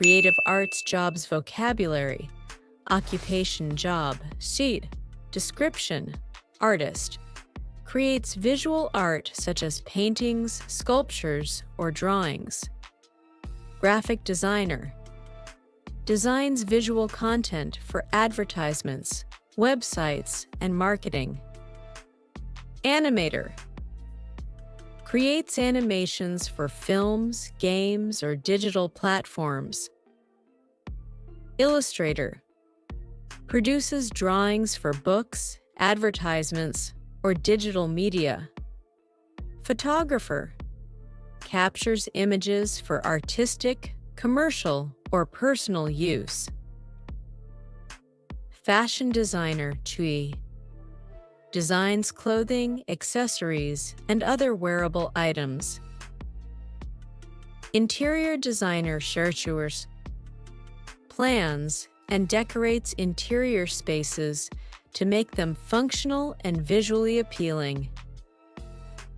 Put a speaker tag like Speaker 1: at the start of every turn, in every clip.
Speaker 1: creative arts jobs vocabulary, occupation job, seed, description, artist. Creates visual art such as paintings, sculptures, or drawings. Graphic designer. Designs visual content for advertisements, websites, and marketing. Animator. Creates animations for films, games, or digital platforms. Illustrator. Produces drawings for books, advertisements, or digital media. Photographer. Captures images for artistic, commercial, or personal use. Fashion designer, Chui. Designs clothing, accessories, and other wearable items. Interior designer, Sherchuers. Plans and decorates interior spaces to make them functional and visually appealing.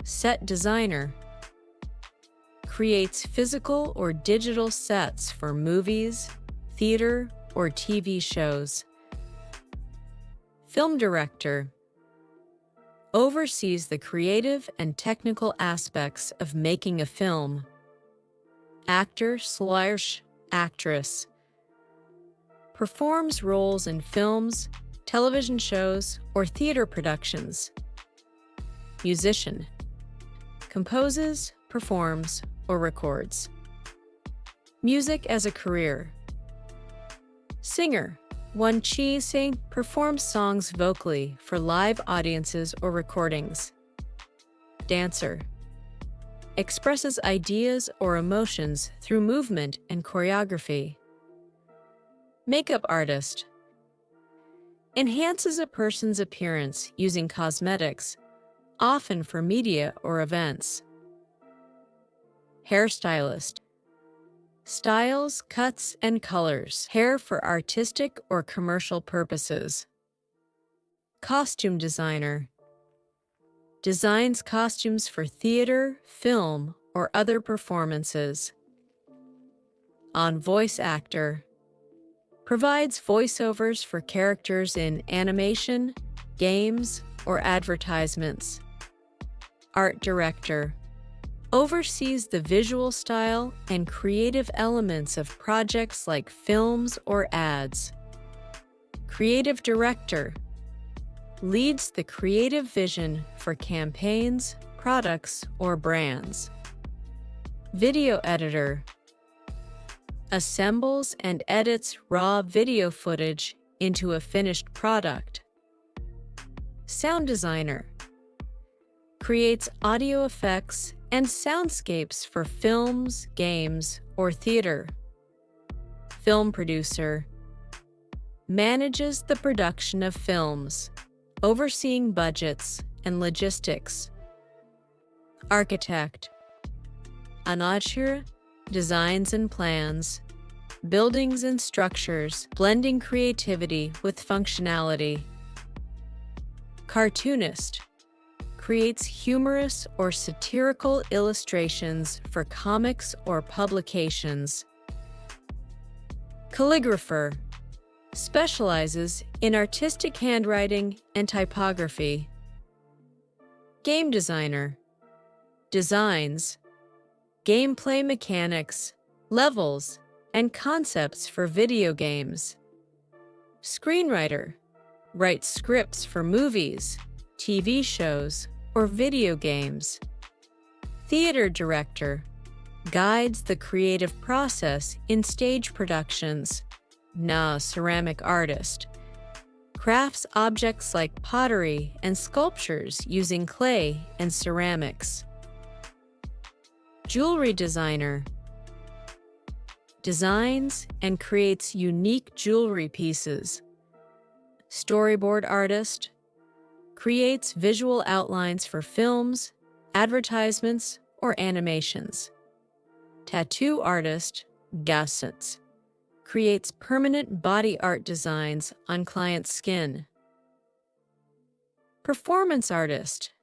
Speaker 1: Set designer. Creates physical or digital sets for movies, theater, or TV shows. Film director. Oversees the creative and technical aspects of making a film. Actor/actress. Performs roles in films, television shows, or theater productions. Musician. Composes, performs, or records. Music as a career. Singer. One Chi Sing performs songs vocally for live audiences or recordings. Dancer. Expresses ideas or emotions through movement and choreography. Makeup artist. Enhances a person's appearance using cosmetics, often for media or events. Hairstylist. Styles, cuts, and colors hair for artistic or commercial purposes. Costume designer. Designs costumes for theater, film, or other performances. On voice actor. Provides voiceovers for characters in animation, games, or advertisements. Art director. Oversees the visual style and creative elements of projects like films or ads. Creative director. Leads the creative vision for campaigns, products, or brands. Video editor. Assembles and edits raw video footage into a finished product. Sound designer. Creates audio effects and soundscapes for films, games, or theater. Film producer. Manages the production of films, overseeing budgets and logistics. Architect. Animator. Designs and plans, buildings and structures, blending creativity with functionality. Cartoonist. Creates humorous or satirical illustrations for comics or publications. Calligrapher. Specializes in artistic handwriting and typography. Game designer. Designs gameplay mechanics, levels, and concepts for video games. Screenwriter. Writes scripts for movies, TV shows, or video games. Theater director. Guides the creative process in stage productions. Ceramic artist. Crafts objects like pottery and sculptures using clay and ceramics. Jewelry designer. Designs and creates unique jewelry pieces. Storyboard artist. Creates visual outlines for films, advertisements, or animations. Tattoo artist, Gassets. Creates permanent body art designs on client's skin. Performance artist.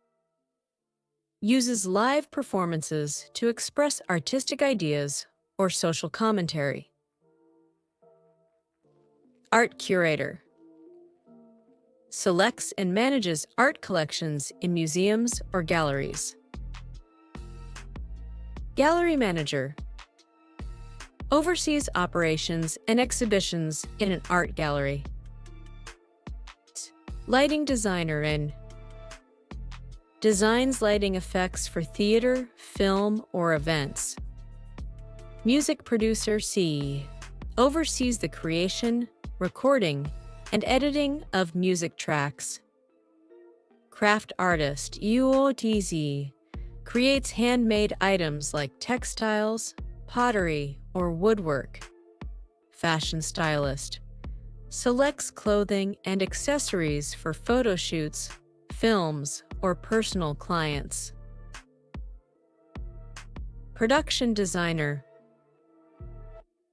Speaker 1: Uses live performances to express artistic ideas or social commentary. Art curator. Selects and manages art collections in museums or galleries. Gallery manager. Oversees operations and exhibitions in an art gallery. Lighting designer and designs lighting effects for theater, film, or events. Music producer C. Oversees the creation, recording, and editing of music tracks. Craft artist UOTZ creates handmade items like textiles, pottery, or woodwork. Fashion stylist selects clothing and accessories for photo shoots, films, or personal clients. Production designer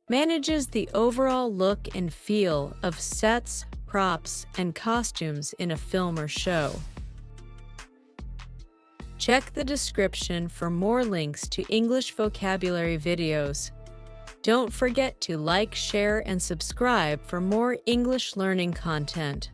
Speaker 1: manages the overall look and feel of sets, props, and costumes in a film or show. Check the description for more links to English vocabulary videos. Don't forget to like, share, and subscribe for more English learning content.